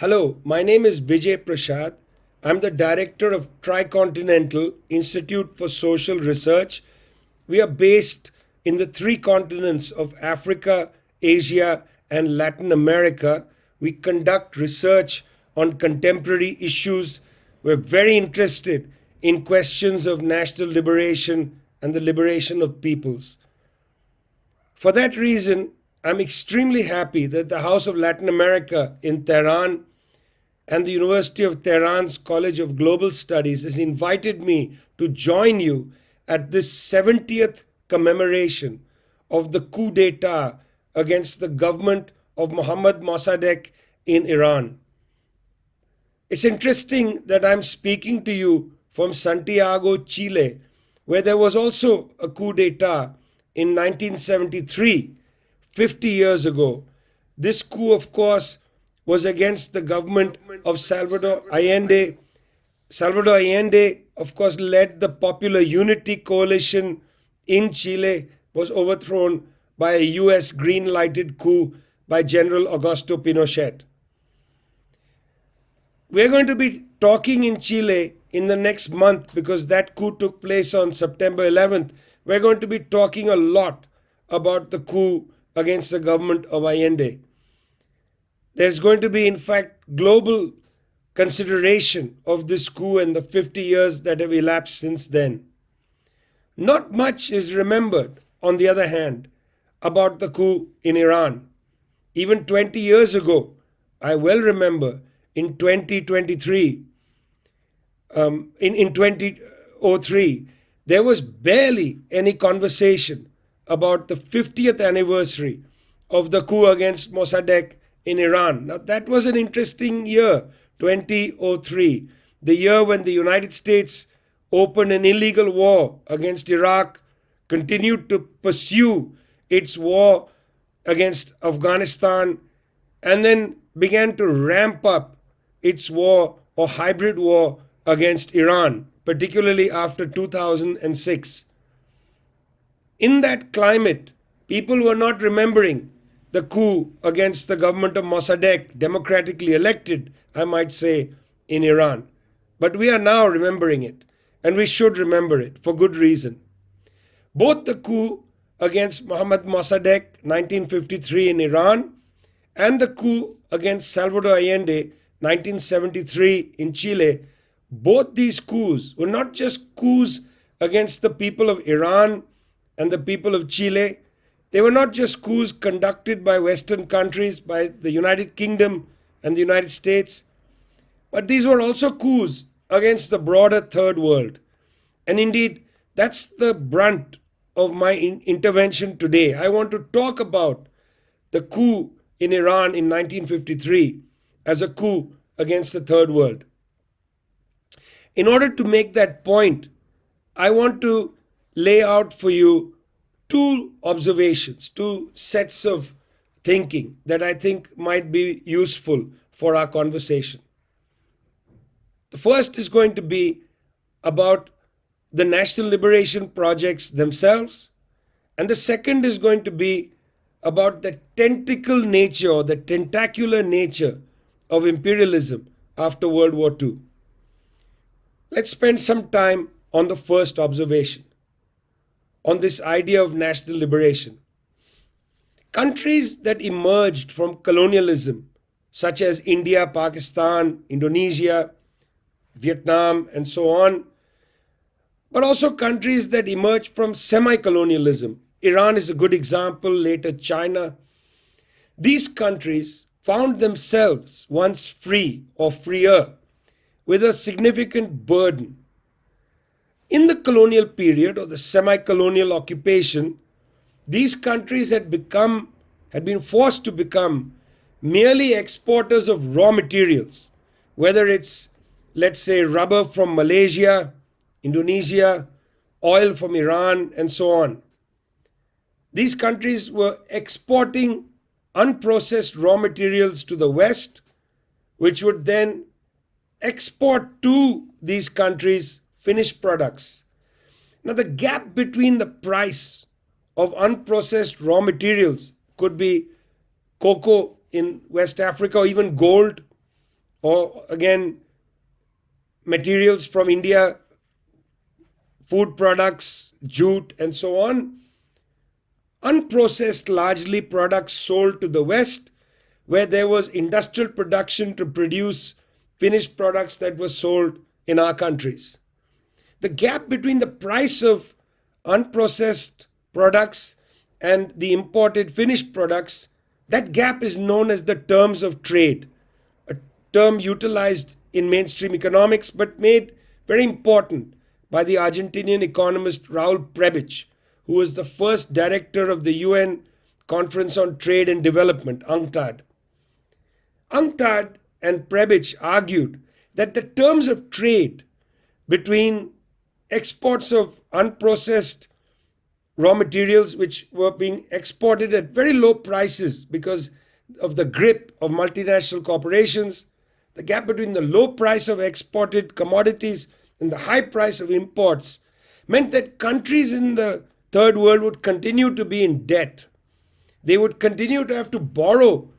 Hello, my name is Vijay Prashad. I'm the director of Tricontinental Institute for Social Research. We are based in the three continents of Africa, Asia, and Latin America. We conduct research on contemporary issues. We're very interested in questions of national liberation and the liberation of peoples. For that reason, I'm extremely happy that the House of Latin America in Tehran and the University of Tehran's College of Global Studies has invited me to join you at this 70th commemoration of the coup d'etat against the government of Mohammad Mossadegh in Iran. It's interesting that I'm speaking to you from Santiago, Chile, where there was also a coup d'etat in 1973, 50 years ago. This coup, of course, was against the government of Salvador Allende. Salvador Allende, of course, led the Popular Unity Coalition in Chile, was overthrown by a US green-lighted coup by General Augusto Pinochet. We're going to be talking in Chile in the next month because that coup took place on September 11th. We're going to be talking a lot about the coup against the government of Allende. There's going to be, in fact, global consideration of this coup and the 50 years that have elapsed since then. Not much is remembered, on the other hand, about the coup in Iran. Even 20 years ago, I well remember, in 2003, in 2003, there was barely any conversation about the 50th anniversary of the coup against Mossadegh in Iran. Now, that was an interesting year, 2003, the year when the United States opened an illegal war against Iraq, continued to pursue its war against Afghanistan, and then began to ramp up its war or hybrid war against Iran, particularly after 2006. In that climate, people were not remembering the coup against the government of Mossadegh, democratically elected, I might say, in Iran. But we are now remembering it, and we should remember it for good reason. Both the coup against Mohammad Mossadegh, 1953 in Iran, and the coup against Salvador Allende, 1973 in Chile, both these coups were not just coups against the people of Iran and the people of Chile. They were not just coups conducted by Western countries, by the United Kingdom and the United States, but these were also coups against the broader third world. And indeed, that's the brunt of my intervention today. I want to talk about the coup in Iran in 1953 as a coup against the third world. In order to make that point, I want to lay out for you two observations, two sets of thinking that I think might be useful for our conversation. The first is going to be about the national liberation projects themselves, and the second is going to be about the tentacle nature or the tentacular nature of imperialism after World War II. Let's spend some time on the first observation, on this idea of national liberation. Countries that emerged from colonialism, such as India, Pakistan, Indonesia, Vietnam, and so on, but also countries that emerged from semi-colonialism. Iran is a good example, later China. These countries found themselves once free or freer with a significant burden. In the colonial period or the semi-colonial occupation, these countries had been forced to become merely exporters of raw materials, whether it's, let's say, rubber from Malaysia, Indonesia, oil from Iran, and so on. These countries were exporting unprocessed raw materials to the West, which would then export to these countries finished products. Now, the gap between the price of unprocessed raw materials could be cocoa in West Africa or even gold, or again, materials from India, food products, jute, and so on. Unprocessed, largely products sold to the West, where there was industrial production to produce finished products that were sold in our countries. The gap between the price of unprocessed products and the imported finished products, that gap is known as the terms of trade, a term utilized in mainstream economics but made very important by the Argentinian economist Raúl Prebisch, who was the first director of the UN Conference on Trade and Development, UNCTAD. UNCTAD and Prebisch argued that the terms of trade between exports of unprocessed raw materials which were being exported at very low prices because of the grip of multinational corporations, the gap between the low price of exported commodities and the high price of imports meant that countries in the third world would continue to be in debt. They would continue to have to borrow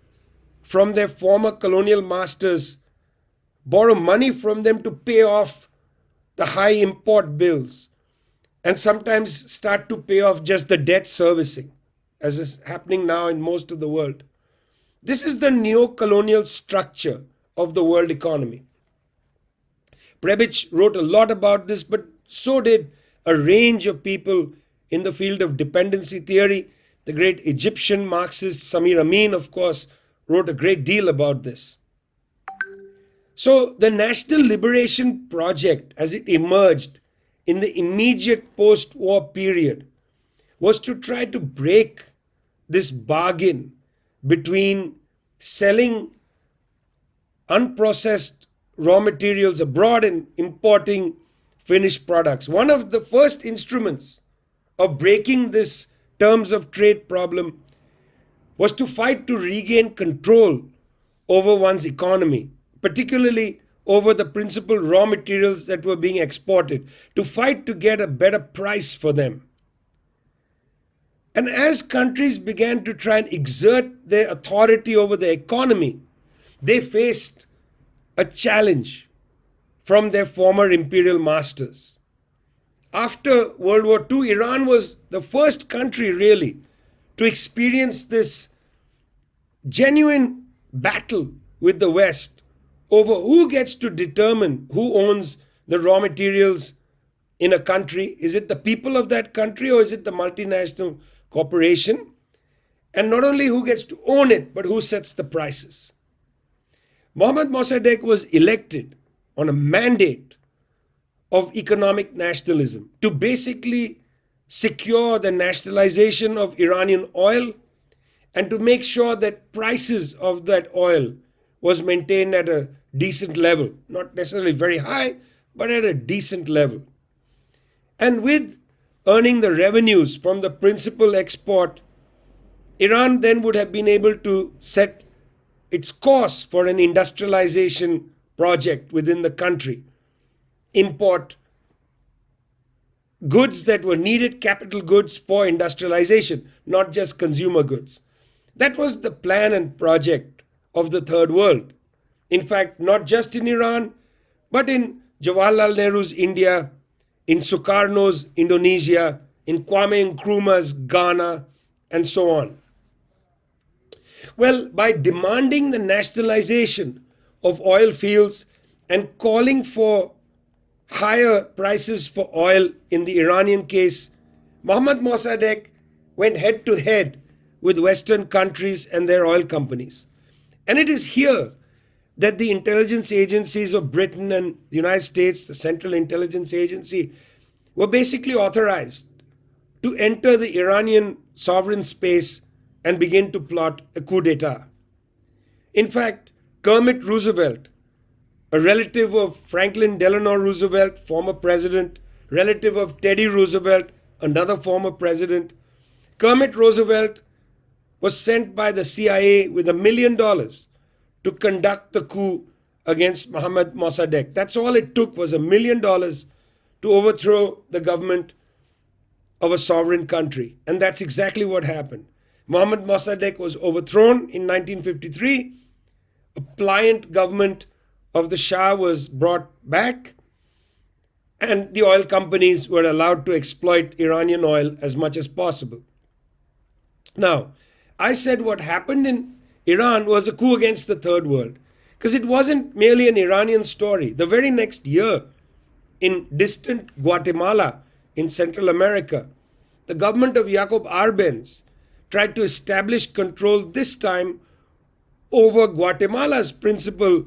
from their former colonial masters, borrow money from them to pay off the high import bills, and sometimes start to pay off just the debt servicing, as is happening now in most of the world. This is the neo-colonial structure of the world economy. Prebisch wrote a lot about this, but so did a range of people in the field of dependency theory. The great Egyptian Marxist Samir Amin, of course, wrote a great deal about this. So the National Liberation Project, as it emerged in the immediate post-war period, was to try to break this bargain between selling unprocessed raw materials abroad and importing finished products. One of the first instruments of breaking this terms of trade problem was to fight to regain control over one's economy, particularly over the principal raw materials that were being exported, to fight to get a better price for them. And as countries began to try and exert their authority over the economy, they faced a challenge from their former imperial masters. After World War II, Iran was the first country really to experience this genuine battle with the West over who gets to determine who owns the raw materials in a country. Is it the people of that country or is it the multinational corporation? And not only who gets to own it, but who sets the prices. Mohammad Mossadegh was elected on a mandate of economic nationalism to basically secure the nationalization of Iranian oil and to make sure that prices of that oil was maintained at a decent level, not necessarily very high, but at a decent level. And with earning the revenues from the principal export, Iran then would have been able to set its course for an industrialization project within the country, import goods that were needed, capital goods for industrialization, not just consumer goods. That was the plan and project of the third world. In fact, not just in Iran, but in Jawaharlal Nehru's India, in Sukarno's Indonesia, in Kwame Nkrumah's Ghana, and so on. Well, by demanding the nationalization of oil fields and calling for higher prices for oil in the Iranian case, Mohammad Mossadegh went head to head with Western countries and their oil companies. And it is here that the intelligence agencies of Britain and the United States, the Central Intelligence Agency, were basically authorized to enter the Iranian sovereign space and begin to plot a coup d'etat. In fact, Kermit Roosevelt, a relative of Franklin Delano Roosevelt, former president, relative of Teddy Roosevelt, another former president, Kermit Roosevelt was sent by the CIA with $1 million to conduct the coup against Mohammad Mossadegh. That's all it took, was $1 million to overthrow the government of a sovereign country. And that's exactly what happened. Mohammad Mossadegh was overthrown in 1953. A pliant government of the Shah was brought back, and the oil companies were allowed to exploit Iranian oil as much as possible. Now, I said what happened in Iran was a coup against the third world, because it wasn't merely an Iranian story. The very next year, in distant Guatemala in Central America, the government of Jacob Arbenz tried to establish control, this time over Guatemala's principal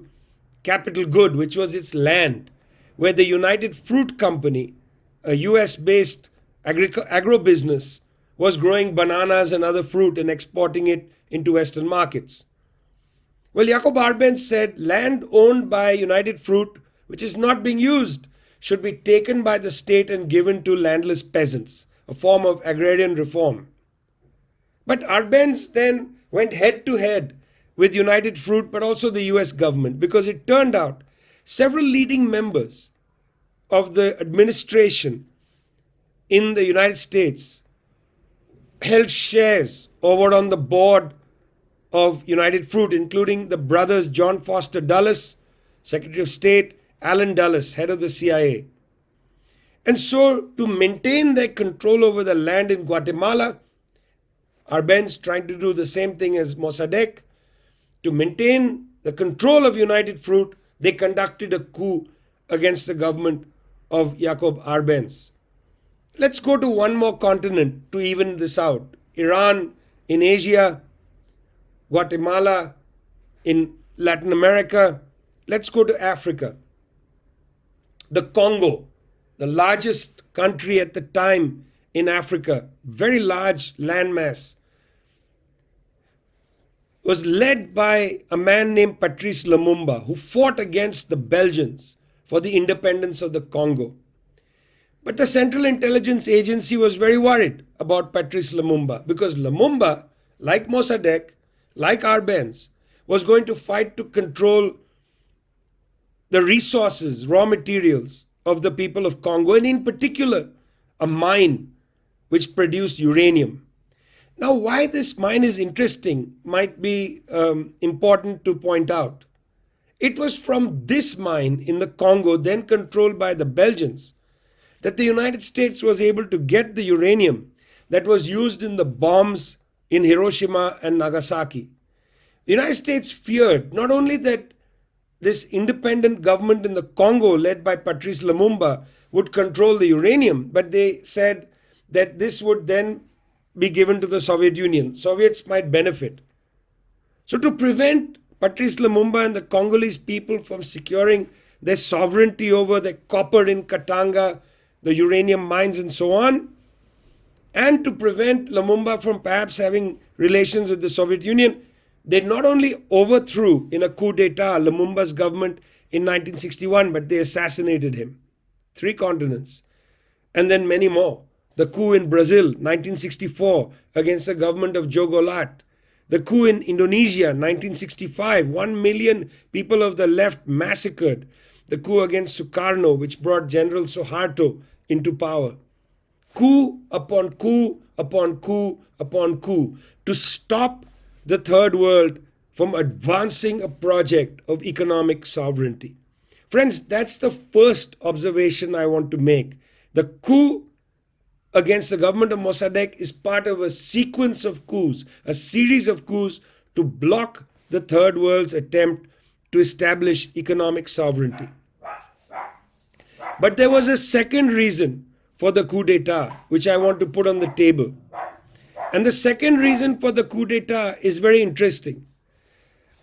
capital good, which was its land, where the United Fruit Company, a US-based agribusiness, was growing bananas and other fruit and exporting it into Western markets. Well, Jacob Arbenz said land owned by United Fruit, which is not being used, should be taken by the state and given to landless peasants, a form of agrarian reform. But Arbenz then went head to head with United Fruit, but also the US government, because it turned out several leading members of the administration in the United States held shares over on the board of United Fruit, including the brothers John Foster Dulles, Secretary of State, Allen Dulles, head of the CIA. And so, to maintain their control over the land in Guatemala, Arbenz trying to do the same thing as Mossadegh, to maintain the control of United Fruit, they conducted a coup against the government of Jacob Arbenz. Let's go to one more continent to even this out. Iran in Asia, Guatemala in Latin America. Let's go to Africa. The Congo, the largest country at the time in Africa, very large landmass, was led by a man named Patrice Lumumba, who fought against the Belgians for the independence of the Congo. But the Central Intelligence Agency was very worried about Patrice Lumumba, because Lumumba, like Mossadegh, like Arbenz, was going to fight to control the resources, raw materials of the people of Congo, and in particular, a mine which produced uranium. Now, why this mine is interesting might be important to point out. It was from this mine in the Congo, then controlled by the Belgians, that the United States was able to get the uranium that was used in the bombs in Hiroshima and Nagasaki. The United States feared not only that this independent government in the Congo, led by Patrice Lumumba, would control the uranium, but they said that this would then be given to the Soviet Union. Soviets might benefit. So to prevent Patrice Lumumba and the Congolese people from securing their sovereignty over the copper in Katanga, the uranium mines and so on, and to prevent Lumumba from perhaps having relations with the Soviet Union, they not only overthrew in a coup d'etat Lumumba's government in 1961, but they assassinated him. 3 continents. And then many more. The coup in Brazil, 1964, against the government of Joe Goulart. The coup in Indonesia, 1965, 1 million people of the left massacred. The coup against Sukarno, which brought General Suharto into power. Coup upon coup upon coup upon coup to stop the third world from advancing a project of economic sovereignty. Friends, that's the first observation I want to make. The coup against the government of Mossadegh is part of a sequence of coups, a series of coups to block the third world's attempt to establish economic sovereignty. But there was a second reason for the coup d'etat, which I want to put on the table. And the second reason for the coup d'etat is very interesting.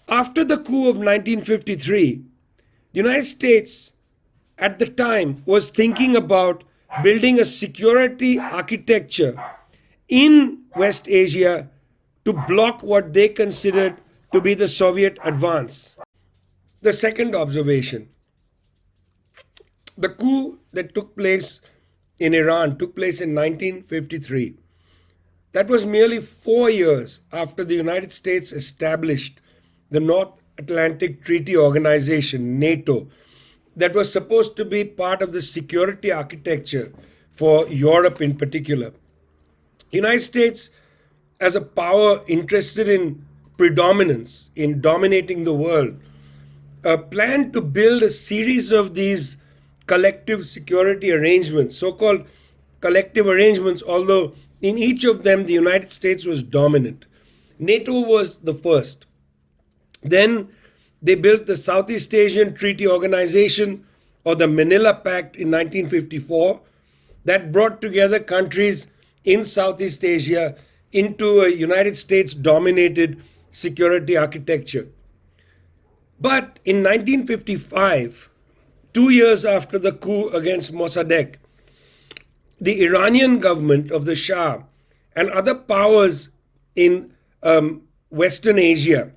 After the coup of 1953, the United States at the time was thinking about building a security architecture in West Asia to block what they considered to be the Soviet advance. The second observation, the coup that took place in Iran took place in 1953. That was merely 4 years after the United States established the North Atlantic Treaty Organization, NATO, that was supposed to be part of the security architecture for Europe in particular. The United States, as a power interested in predominance, in dominating the world, planned to build a series of these collective security arrangements, so-called collective arrangements, although in each of them the United States was dominant. NATO was the first. Then they built the Southeast Asian Treaty Organization, or the Manila Pact, in 1954, that brought together countries in Southeast Asia into a United States-dominated security architecture. But in 1955, 2 years after the coup against Mossadegh, the Iranian government of the Shah and other powers in Western Asia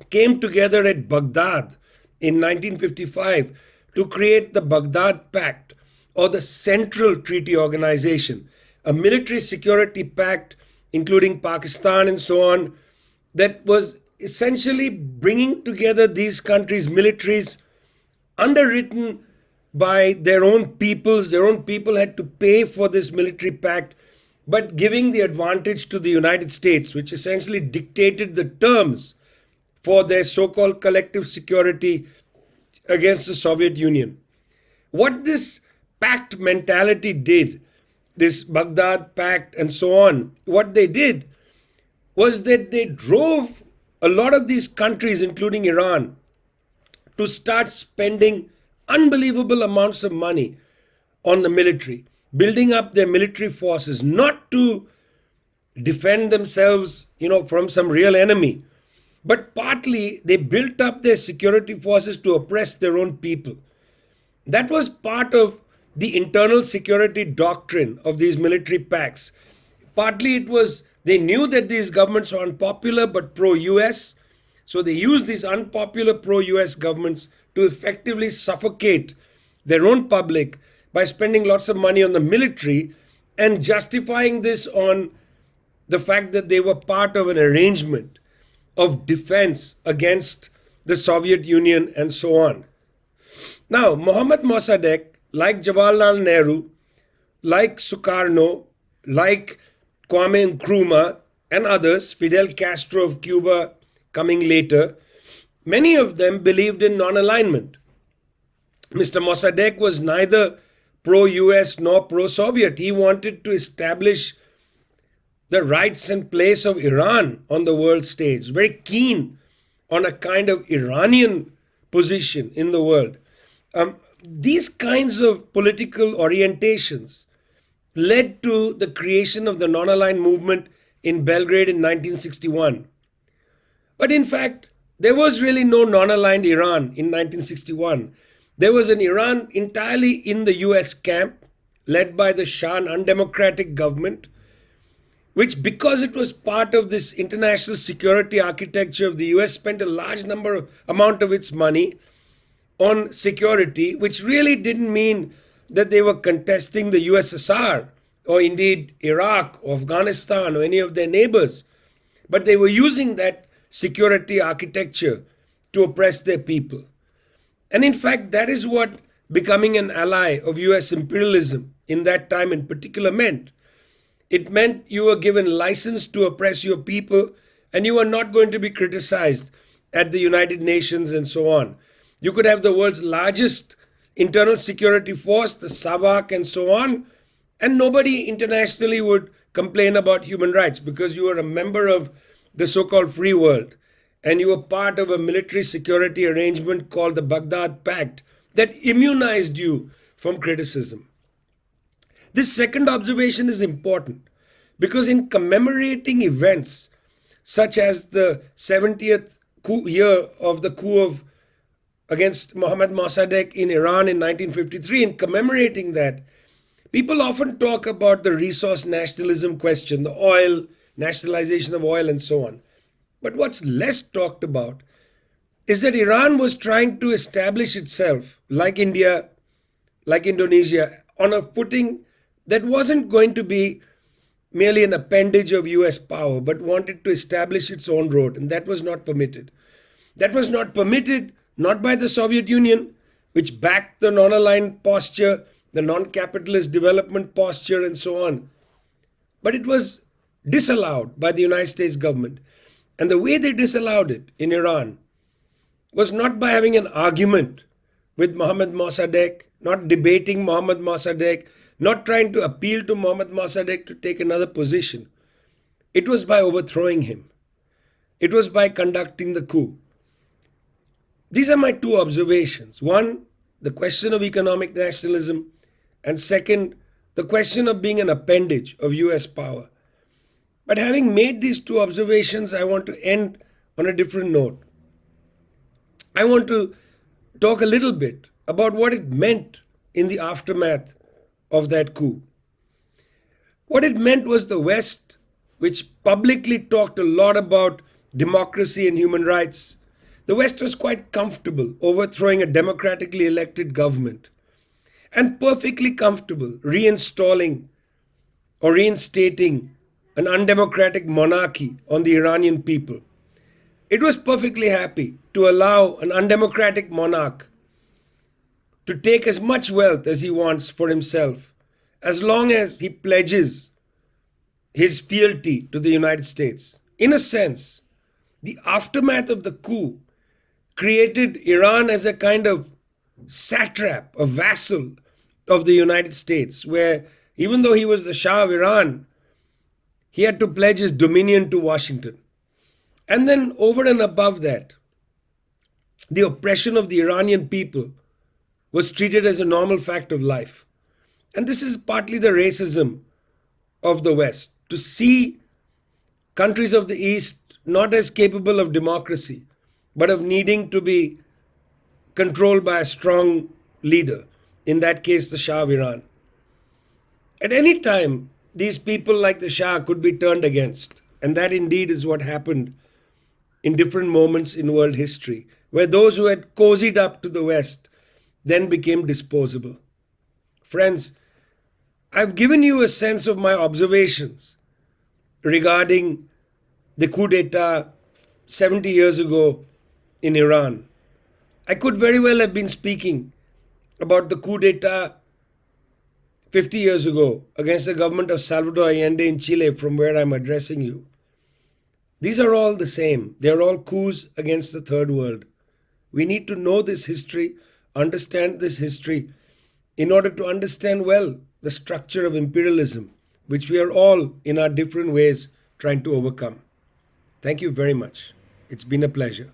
came together at Baghdad in 1955 to create the Baghdad Pact, or the Central Treaty Organization, a military security pact including Pakistan and so on, that was essentially bringing together these countries' militaries, underwritten by their own peoples. Their own people had to pay for this military pact, but giving the advantage to the United States, which essentially dictated the terms for their so-called collective security against the Soviet Union. What this pact mentality did, this Baghdad Pact and so on, what they did was that they drove a lot of these countries, including Iran, to start spending unbelievable amounts of money on the military, building up their military forces, not to defend themselves, from some real enemy, but partly they built up their security forces to oppress their own people. That was part of the internal security doctrine of these military pacts. Partly it was, they knew that these governments are unpopular but pro-US, so they used these unpopular pro-US governments to effectively suffocate their own public by spending lots of money on the military and justifying this on the fact that they were part of an arrangement of defense against the Soviet Union and so on. Now, Mohammad Mossadegh, like Jawaharlal Nehru, like Sukarno, like Kwame Nkrumah and others, Fidel Castro of Cuba coming later, many of them believed in non-alignment. Mr. Mossadegh was neither pro-US nor pro-Soviet. He wanted to establish the rights and place of Iran on the world stage, very keen on a kind of Iranian position in the world. These kinds of political orientations led to the creation of the non-aligned movement in Belgrade in 1961. But in fact, there was really no non-aligned Iran in 1961. There was an Iran entirely in the US camp, led by the Shah, an undemocratic government, which, because it was part of this international security architecture of the US, spent a large amount of its money on security, which really didn't mean that they were contesting the USSR or indeed Iraq or Afghanistan or any of their neighbors, but they were using that security architecture to oppress their people. And in fact, that is what becoming an ally of US imperialism in that time in particular meant. It meant you were given license to oppress your people and you were not going to be criticized at the United Nations and so on. You could have the world's largest internal security force, the SAVAK and so on, and nobody internationally would complain about human rights because you were a member of the so-called free world and you were part of a military security arrangement called the Baghdad Pact that immunized you from criticism. This second observation is important because in commemorating events such as the 70th year of the coup against Mohammad Mossadegh in Iran in 1953, in commemorating that, people often talk about the resource nationalism question, the oil, nationalization of oil and so on. But what's less talked about is that Iran was trying to establish itself, like India, like Indonesia, on a footing that wasn't going to be merely an appendage of US power, but wanted to establish its own road, and that was not permitted. That was not permitted not by the Soviet Union, which backed the non-aligned posture, the non-capitalist development posture and so on, but it was disallowed by the United States government. And the way they disallowed it in Iran was not by having an argument with Mohammad Mossadegh, not debating Mohammad Mossadegh, not trying to appeal to Mohammad Mossadegh to take another position. It was by overthrowing him. It was by conducting the coup. These are my two observations. One, the question of economic nationalism, and second, the question of being an appendage of US power. But having made these two observations, I want to end on a different note. I want to talk a little bit about what it meant in the aftermath of that coup. What it meant was the West, which publicly talked a lot about democracy and human rights, the West was quite comfortable overthrowing a democratically elected government and perfectly comfortable reinstalling or reinstating an undemocratic monarchy on the Iranian people. It was perfectly happy to allow an undemocratic monarch to take as much wealth as he wants for himself, as long as he pledges his fealty to the United States. In a sense, the aftermath of the coup created Iran as a kind of satrap, a vassal of the United States, where even though he was the Shah of Iran, he had to pledge his dominion to Washington. And then over and above that, the oppression of the Iranian people was treated as a normal fact of life. And this is partly the racism of the West, to see countries of the East not as capable of democracy, but of needing to be controlled by a strong leader, in that case, the Shah of Iran. At any time, these people like the Shah could be turned against. And that indeed is what happened in different moments in world history, where those who had cozied up to the West then became disposable. Friends, I've given you a sense of my observations regarding the coup d'etat 70 years ago in Iran. I could very well have been speaking about the coup d'etat 50 years ago against the government of Salvador Allende in Chile, from where I'm addressing you. These are all the same. They are all coups against the third world. We need to know this history, understand this history, in order to understand well the structure of imperialism, which we are all, in our different ways, trying to overcome. Thank you very much. It's been a pleasure.